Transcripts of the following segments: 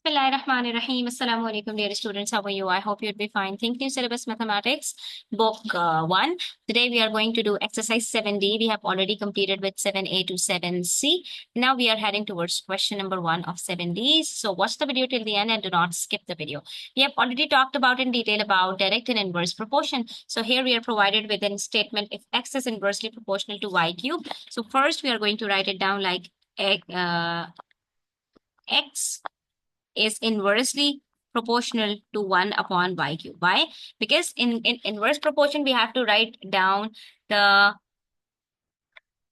Bismillahirrahmanirrahim. Assalamu alaikum, dear students. How are you? I hope you'd be fine. Think New Syllabus Mathematics, Book 1. Today we are going to do exercise 7D. We have already completed with 7A to 7C. Now we are heading towards question number 1 of 7D. So watch the video till the end and do not skip the video. We have already talked about in detail about direct and inverse proportion. So here we are provided with a statement if x is inversely proportional to y cube. So first we are going to write it down like x is inversely proportional to 1 upon y cube. Why? Because in inverse proportion, we have to write down the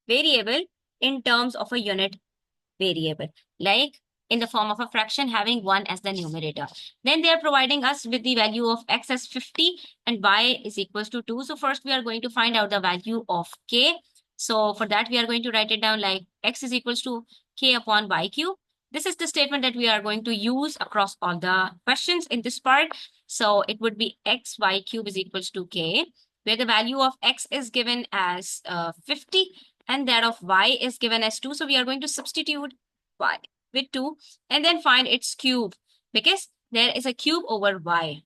variable in terms of a unit variable, like in the form of a fraction having 1 as the numerator. Then they are providing us with the value of x as 50 and y is equals to 2. So first we are going to find out the value of k. So for that, we are going to write it down like x is equals to k upon y cube. This is the statement that we are going to use across all the questions in this part. So it would be x y cube is equals to k, where the value of x is given as 50 and that of y is given as 2. So we are going to substitute y with 2 and then find its cube because there is a cube over y.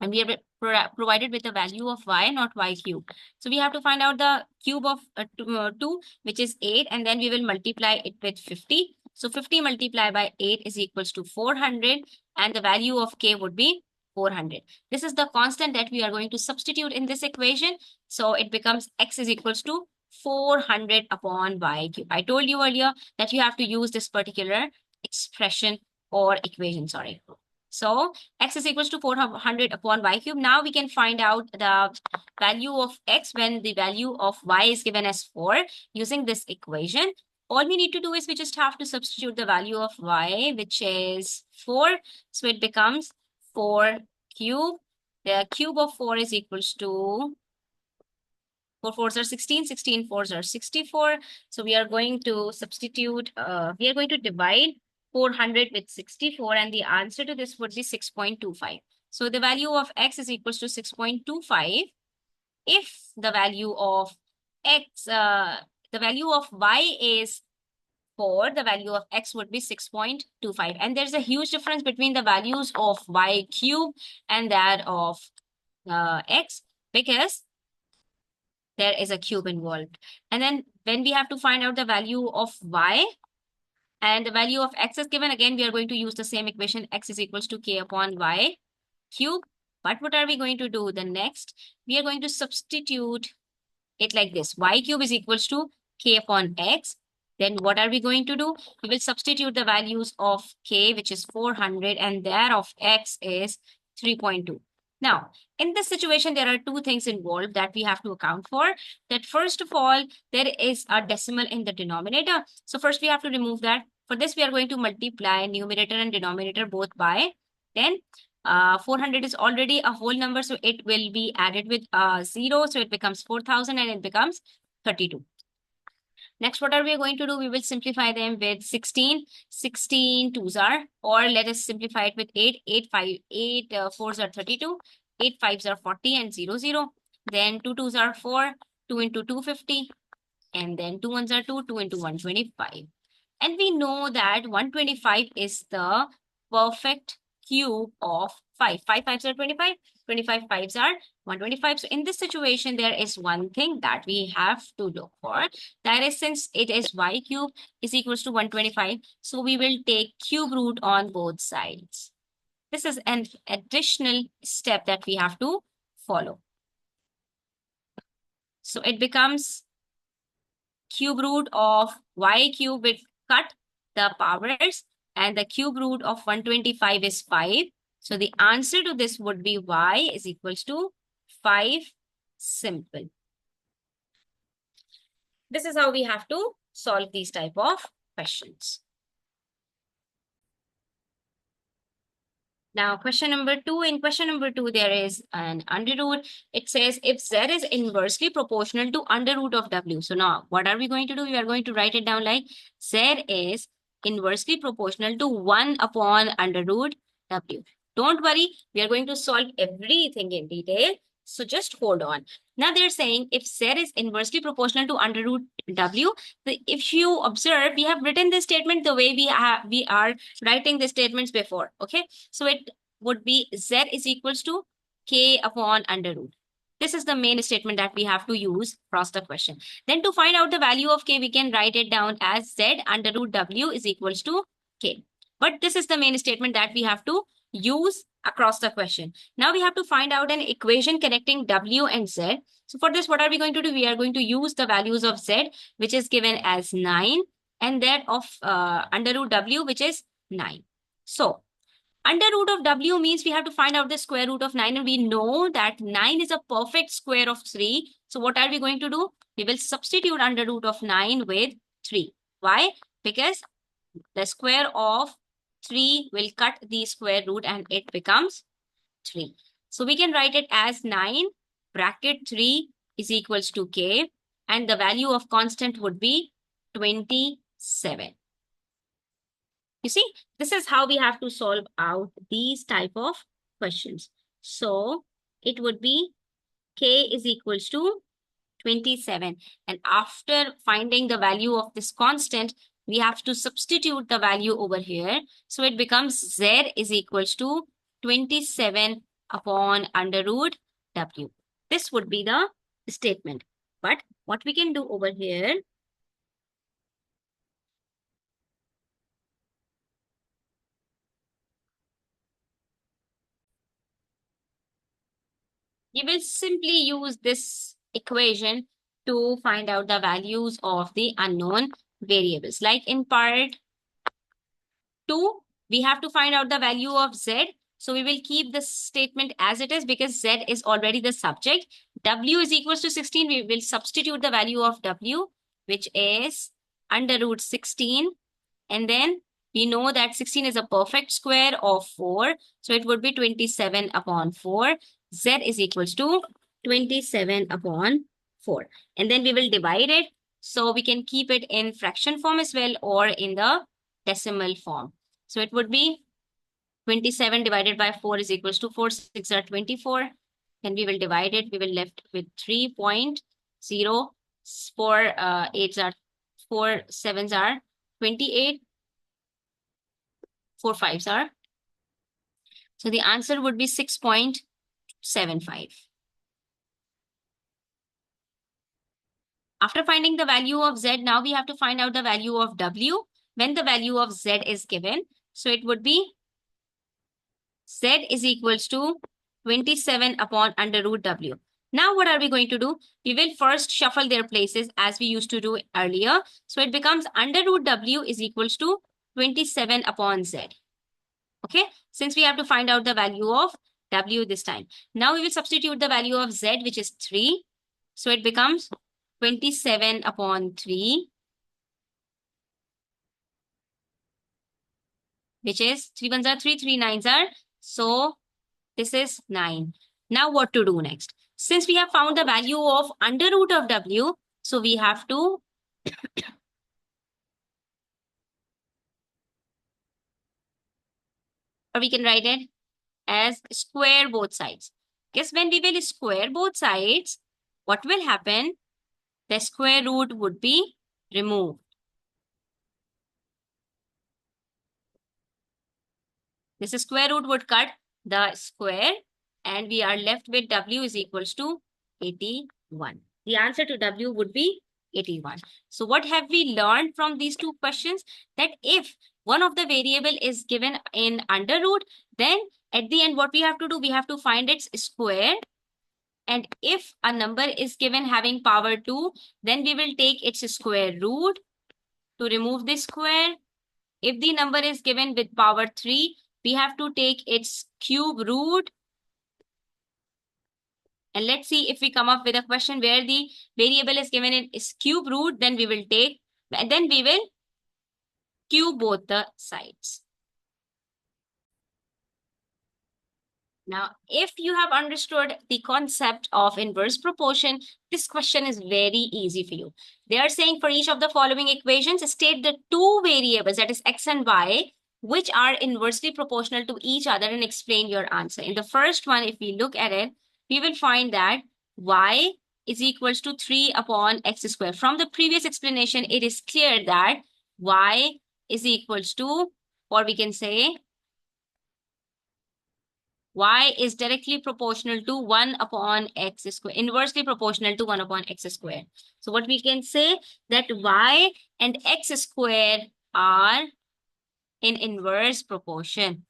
And we are provided with the value of y, not y cube. So we have to find out the cube of 2, which is 8, and then we will multiply it with 50. So 50 multiplied by 8 is equals to 400, and the value of k would be 400. This is the constant that we are going to substitute in this equation. So it becomes x is equals to 400 upon y cube. I told you earlier that you have to use this particular expression or equation, sorry. So x is equals to 400 upon y cube. Now we can find out the value of x when the value of y is given as 4 using this equation. All we need to do is we just have to substitute the value of y, which is 4. So it becomes 4 cube. The cube of 4 is equals to 4 fours are 16, 16 fours are 64. So we are going to substitute, we are going to divide 400 with 64 and the answer to this would be 6.25. So the value of x is equals to 6.25. If the value of x, the value of y is 4, the value of x would be 6.25. And there's a huge difference between the values of y cube and that of x because there is a cube involved. And then when we have to find out the value of y and the value of x is given, again, we are going to use the same equation, x is equals to k upon y cube. But what are we going to do? The next, we are going to substitute it like this. Y cube is equals to k upon x. Then what are we going to do? We will substitute the values of k, which is 400, and that of x is 3.2. Now, in this situation, there are two things involved that we have to account for. That first of all, there is a decimal in the denominator. So first we have to remove that. For this, we are going to multiply numerator and denominator both by 10. 400 is already a whole number, so it will be added with 0. So it becomes 4,000 and it becomes 32. Next, what are we going to do? We will simplify them with 16. 16 twos are, or let us simplify it with 8. 8 fours are 32. 8 fives are 40 and 0, 0. Then 2 twos are 4. 2 into 250. And then 2 ones are 2. 2 into 125. And we know that 125 is the perfect cube of 5. 5 fives are 25. 25 fives are 125. So in this situation, there is one thing that we have to look for. That is, since it is y cube is equals to 125, so we will take cube root on both sides. This is an additional step that we have to follow. So it becomes cube root of y cube with cut the powers, and the cube root of 125 is 5. So the answer to this would be y is equals to 5 simple. This is how we have to solve these type of questions. Now, question number 2. In question number 2, there is an under root. It says if z is inversely proportional to under root of w. So now, what are we going to do? We are going to write it down like z is inversely proportional to 1 upon under root w. Don't worry, we are going to solve everything in detail. So just hold on. Now they're saying if Z is inversely proportional to under root W, if you observe, we have written this statement the way we are writing the statements before. Okay, so it would be Z is equals to K upon under root. This is the main statement that we have to use across the question. Then to find out the value of K, we can write it down as Z under root W is equals to K. But this is the main statement that we have to use across the question. Now we have to find out an equation connecting W and Z. So for this, what are we going to do? We are going to use the values of Z, which is given as 9, and that of under root W, which is 9. So under root of W means we have to find out the square root of 9, and we know that 9 is a perfect square of 3. So what are we going to do? We will substitute under root of 9 with 3. Why? Because the square of 3 will cut the square root and it becomes 3. So we can write it as 9 bracket 3 is equals to K, and the value of constant would be 27. You see, this is how we have to solve out these type of questions. So it would be K is equals to 27. And after finding the value of this constant, we have to substitute the value over here. So it becomes Z is equals to 27 upon under root W. This would be the statement. But what we can do over here, you will simply use this equation to find out the values of the unknown variables. Like in part 2, we have to find out the value of Z. So we will keep the statement as it is because Z is already the subject. W is equals to 16. We will substitute the value of W, which is under root 16. And then we know that 16 is a perfect square of 4. So it would be 27 upon 4. Z is equals to 27 upon 4. And then we will divide it. So we can keep it in fraction form as well or in the decimal form. So it would be 27 divided by 4 is equals to 4 6 are 24. Then we will divide it. We will left with 3.0. 4 8s are 4 7s are 28. 4 5s are. So the answer would be 6.75. After finding the value of Z, now we have to find out the value of W when the value of Z is given. So it would be Z is equals to 27 upon under root W. Now what are we going to do? We will first shuffle their places as we used to do earlier. So it becomes under root W is equals to 27 upon Z. Okay, since we have to find out the value of W this time. Now we will substitute the value of Z, which is 3. So it becomes 27 upon 3, which is 3 ones are 3, 3 nines are. So this is 9. Now what to do next? Since we have found the value of under root of W, so we have to or we can write it as square both sides. Because when we will square both sides, what will happen? The square root would be removed. This square root would cut the square and we are left with W is equals to 81. The answer to W would be 81. So what have we learned from these two questions? That if one of the variable is given in under root, then at the end what we have to do, we have to find its square. And if a number is given having power 2, then we will take its square root to remove the square. If the number is given with power 3, we have to take its cube root. And let's see if we come up with a question where the variable is given in its cube root, then we will take, and then we will cube both the sides. Now, if you have understood the concept of inverse proportion, this question is very easy for you. They are saying for each of the following equations, state the two variables, that is x and y, which are inversely proportional to each other and explain your answer. In the first one, if we look at it, we will find that y is equals to 3 upon x square. From the previous explanation, it is clear that y is equals to, or we can say, y is directly proportional to 1 upon x square, inversely proportional to 1 upon x square. So what we can say that y and x square are in inverse proportion.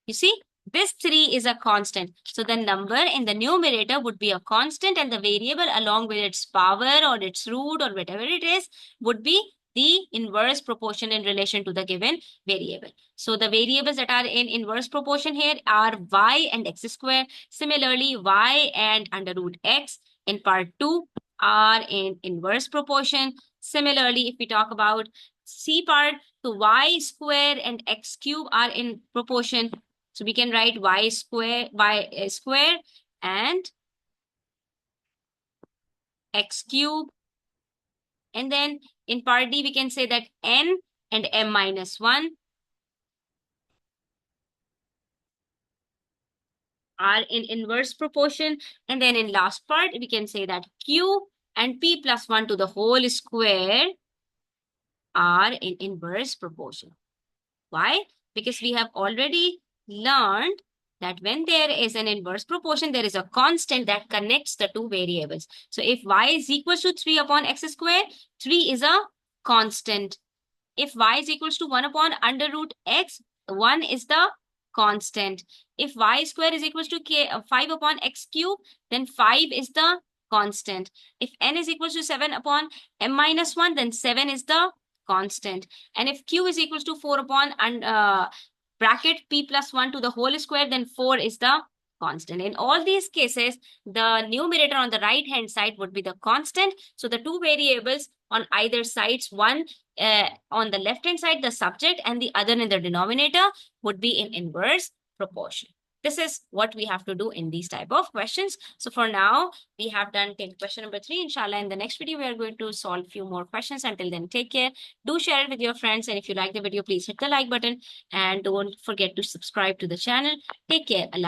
You see, this 3 is a constant. So the number in the numerator would be a constant, and the variable along with its power or its root or whatever it is would be the inverse proportion in relation to the given variable. So the variables that are in inverse proportion here are y and x square. Similarly, y and under root x in part 2 are in inverse proportion. Similarly, if we talk about C part, so y square and x cube are in proportion. So we can write y square and x cube. And then in part D, we can say that n and m minus 1 are in inverse proportion. And then in last part, we can say that q and p plus 1 to the whole square are in inverse proportion. Why? Because we have already learned that when there is an inverse proportion, there is a constant that connects the two variables. So if y is equals to 3 upon x square, 3 is a constant. If y is equals to 1 upon under root x, 1 is the constant. If y square is equals to 5 upon x cube, then 5 is the constant. If n is equals to 7 upon m minus 1, then 7 is the constant. And if q is equals to 4 upon bracket p plus 1 to the whole square, then 4 is the constant. In all these cases, the numerator on the right hand side would be the constant. So the two variables on either sides, one on the left hand side, the subject, and the other in the denominator would be in inverse proportion. This is what we have to do in these type of questions. So for now, we have done till question number 3. Inshallah, in the next video, we are going to solve few more questions. Until then, take care. Do share it with your friends. And if you like the video, please hit the like button. And don't forget to subscribe to the channel. Take care. Allah.